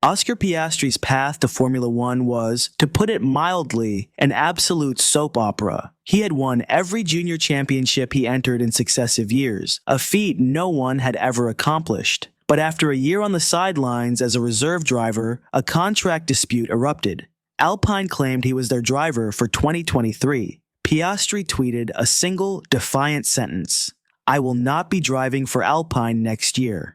Oscar Piastri's path to Formula One was, to put it mildly, an absolute soap opera. He had won every junior championship he entered in successive years, a feat no one had ever accomplished. But after a year on the sidelines as a reserve driver, a contract dispute erupted. Alpine claimed he was their driver for 2023. Piastri tweeted a single, defiant sentence: "I will not be driving for Alpine next year."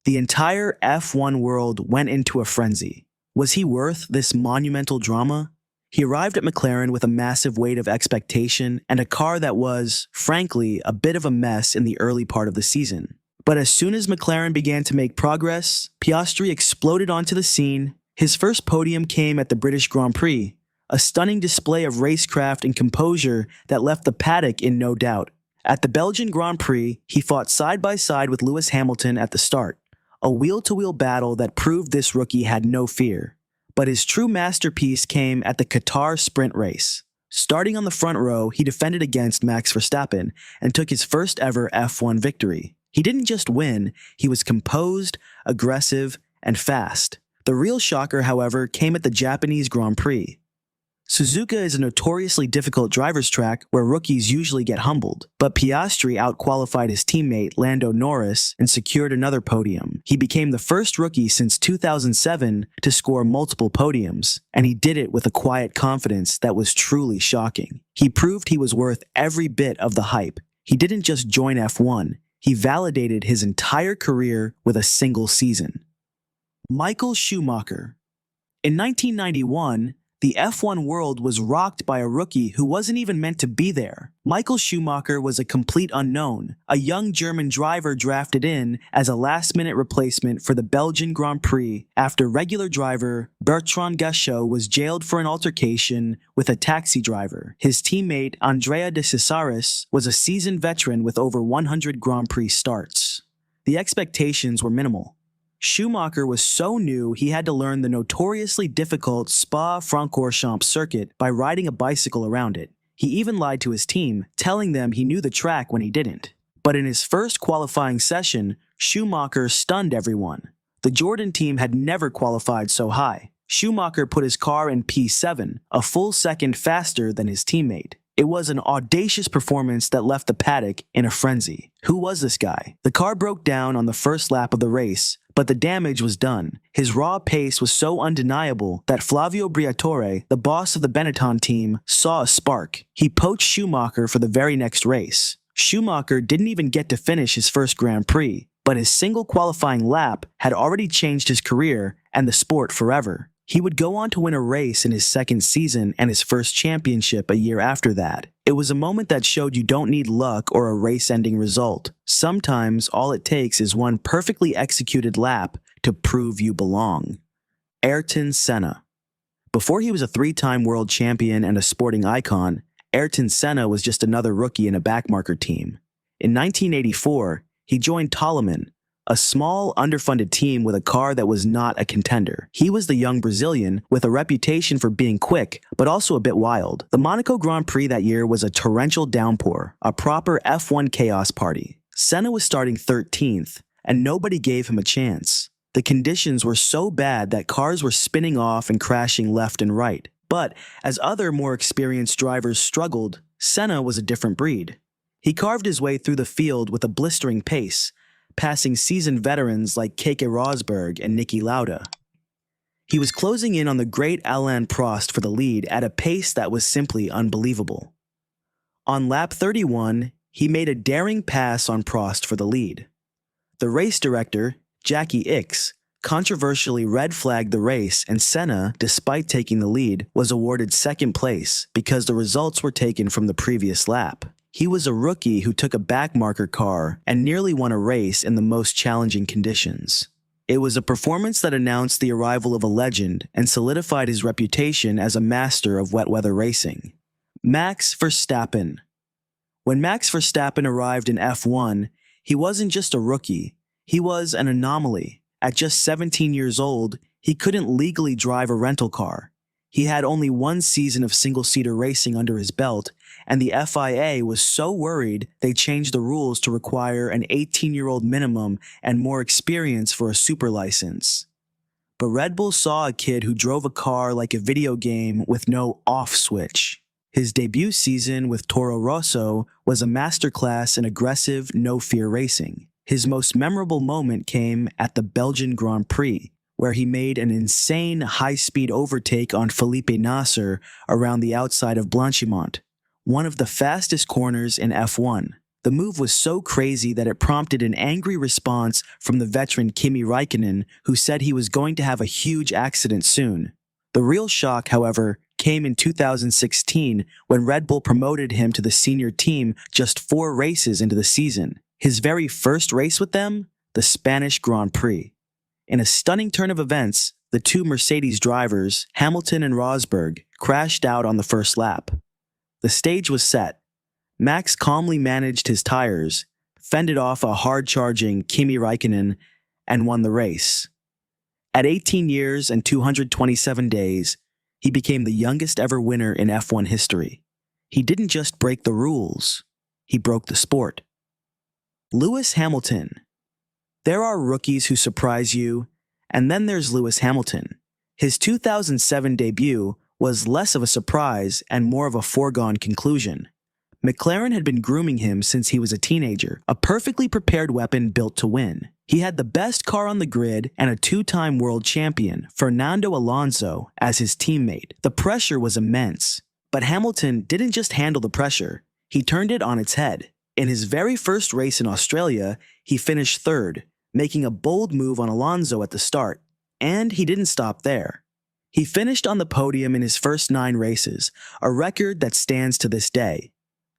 The entire F1 world went into a frenzy. Was he worth this monumental drama? He arrived at McLaren with a massive weight of expectation and a car that was, frankly, a bit of a mess in the early part of the season. But as soon as McLaren began to make progress, Piastri exploded onto the scene. His first podium came at the British Grand Prix, a stunning display of racecraft and composure that left the paddock in no doubt. At the Belgian Grand Prix, he fought side by side with Lewis Hamilton at the start, a wheel-to-wheel battle that proved this rookie had no fear. But his true masterpiece came at the Qatar Sprint Race. Starting on the front row, he defended against Max Verstappen and took his first ever F1 victory. He didn't just win, he was composed, aggressive, and fast. The real shocker, however, came at the Japanese Grand Prix. Suzuka is a notoriously difficult driver's track where rookies usually get humbled, but Piastri outqualified his teammate Lando Norris and secured another podium. He became the first rookie since 2007 to score multiple podiums, and he did it with a quiet confidence that was truly shocking. He proved he was worth every bit of the hype. He didn't just join F1, he validated his entire career with a single season. Michael Schumacher. In 1991, the F1 world was rocked by a rookie who wasn't even meant to be there. Michael Schumacher was a complete unknown, a young German driver drafted in as a last-minute replacement for the Belgian Grand Prix after regular driver Bertrand Gachot was jailed for an altercation with a taxi driver. His teammate Andrea de Cesaris was a seasoned veteran with over 100 Grand Prix starts. The expectations were minimal. Schumacher was so new he had to learn the notoriously difficult Spa-Francorchamps circuit by riding a bicycle around it. He even lied to his team, telling them he knew the track when he didn't. But in his first qualifying session, Schumacher stunned everyone. The Jordan team had never qualified so high. Schumacher put his car in P7, a full second faster than his teammate. It was an audacious performance that left the paddock in a frenzy. Who was this guy? The car broke down on the first lap of the race, but the damage was done. His raw pace was so undeniable that Flavio Briatore, the boss of the Benetton team, saw a spark. He poached Schumacher for the very next race. Schumacher didn't even get to finish his first Grand Prix, but his single qualifying lap had already changed his career and the sport forever. He would go on to win a race in his second season and his first championship a year after that. It was a moment that showed you don't need luck or a race-ending result. Sometimes all it takes is one perfectly executed lap to prove you belong. Ayrton Senna. Before he was a three-time world champion and a sporting icon, Ayrton Senna was just another rookie in a backmarker team. In 1984, he joined Toleman, a small, underfunded team with a car that was not a contender. He was the young Brazilian with a reputation for being quick, but also a bit wild. The Monaco Grand Prix that year was a torrential downpour, a proper F1 chaos party. Senna was starting 13th, and nobody gave him a chance. The conditions were so bad that cars were spinning off and crashing left and right. But as other more experienced drivers struggled, Senna was a different breed. He carved his way through the field with a blistering pace, passing seasoned veterans like Keke Rosberg and Niki Lauda. He was closing in on the great Alain Prost for the lead at a pace that was simply unbelievable. On lap 31, he made a daring pass on Prost for the lead. The race director, Jackie Ickx, controversially red-flagged the race, and Senna, despite taking the lead, was awarded second place because the results were taken from the previous lap. He was a rookie who took a backmarker car and nearly won a race in the most challenging conditions. It was a performance that announced the arrival of a legend and solidified his reputation as a master of wet weather racing. Max Verstappen. When Max Verstappen arrived in F1, he wasn't just a rookie, he was an anomaly. At just 17 years old, he couldn't legally drive a rental car. He had only one season of single-seater racing under his belt, and the FIA was so worried they changed the rules to require an 18-year-old minimum and more experience for a super license. But Red Bull saw a kid who drove a car like a video game with no off switch. His debut season with Toro Rosso was a masterclass in aggressive, no-fear racing. His most memorable moment came at the Belgian Grand Prix, where he made an insane high-speed overtake on Felipe Nasser around the outside of Blanchimont, one of the fastest corners in F1. The move was so crazy that it prompted an angry response from the veteran Kimi Räikkönen, who said he was going to have a huge accident soon. The real shock, however, came in 2016 when Red Bull promoted him to the senior team just 4 races into the season. His very first race with them, the Spanish Grand Prix. In a stunning turn of events, the 2 Mercedes drivers, Hamilton and Rosberg, crashed out on the first lap. The stage was set. Max calmly managed his tires, fended off a hard-charging Kimi Räikkönen, and won the race. At 18 years and 227 days, he became the youngest ever winner in F1 history. He didn't just break the rules, he broke the sport. Lewis Hamilton. There are rookies who surprise you, and then there's Lewis Hamilton. His 2007 debut was less of a surprise and more of a foregone conclusion. McLaren had been grooming him since he was a teenager, a perfectly prepared weapon built to win. He had the best car on the grid and a 2-time world champion, Fernando Alonso, as his teammate. The pressure was immense. But Hamilton didn't just handle the pressure, he turned it on its head. In his very first race in Australia, he finished 3rd, making a bold move on Alonso at the start. And he didn't stop there. He finished on the podium in his first 9 races, a record that stands to this day.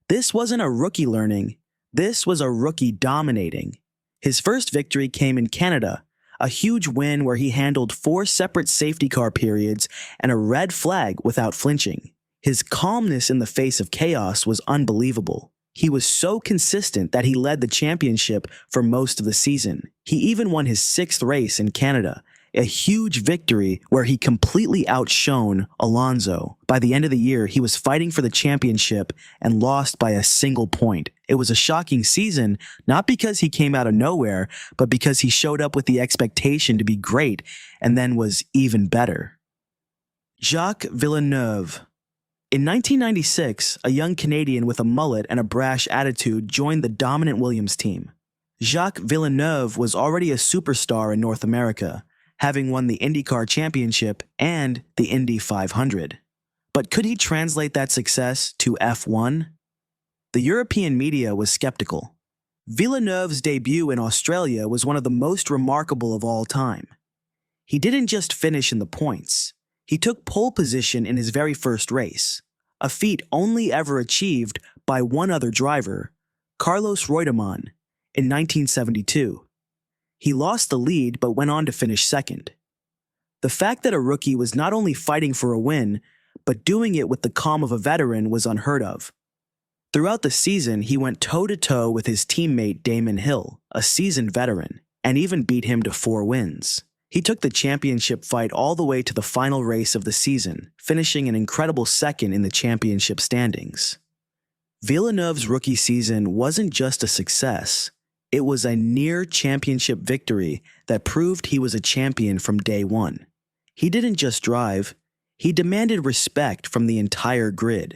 This wasn't a rookie learning, this was a rookie dominating. His first victory came in Canada, a huge win where he handled 4 separate safety car periods and a red flag without flinching. His calmness in the face of chaos was unbelievable. He was so consistent that he led the championship for most of the season. He even won his 6th race in Canada, a huge victory where he completely outshone Alonso. By the end of the year, he was fighting for the championship and lost by a single point. It was a shocking season, not because he came out of nowhere, but because he showed up with the expectation to be great and then was even better. Jacques Villeneuve. In 1996, a young Canadian with a mullet and a brash attitude joined the dominant Williams team. Jacques Villeneuve was already a superstar in North America, having won the IndyCar Championship and the Indy 500. But could he translate that success to F1? The European media was skeptical. Villeneuve's debut in Australia was one of the most remarkable of all time. He didn't just finish in the points. He took pole position in his very first race, a feat only ever achieved by one other driver, Carlos Reutemann, in 1972. He lost the lead but went on to finish 2nd. The fact that a rookie was not only fighting for a win, but doing it with the calm of a veteran was unheard of. Throughout the season, he went toe-to-toe with his teammate Damon Hill, a seasoned veteran, and even beat him to 4 wins. He took the championship fight all the way to the final race of the season, finishing an incredible 2nd in the championship standings. Villeneuve's rookie season wasn't just a success. It was a near championship victory that proved he was a champion from day one. He didn't just drive, he demanded respect from the entire grid.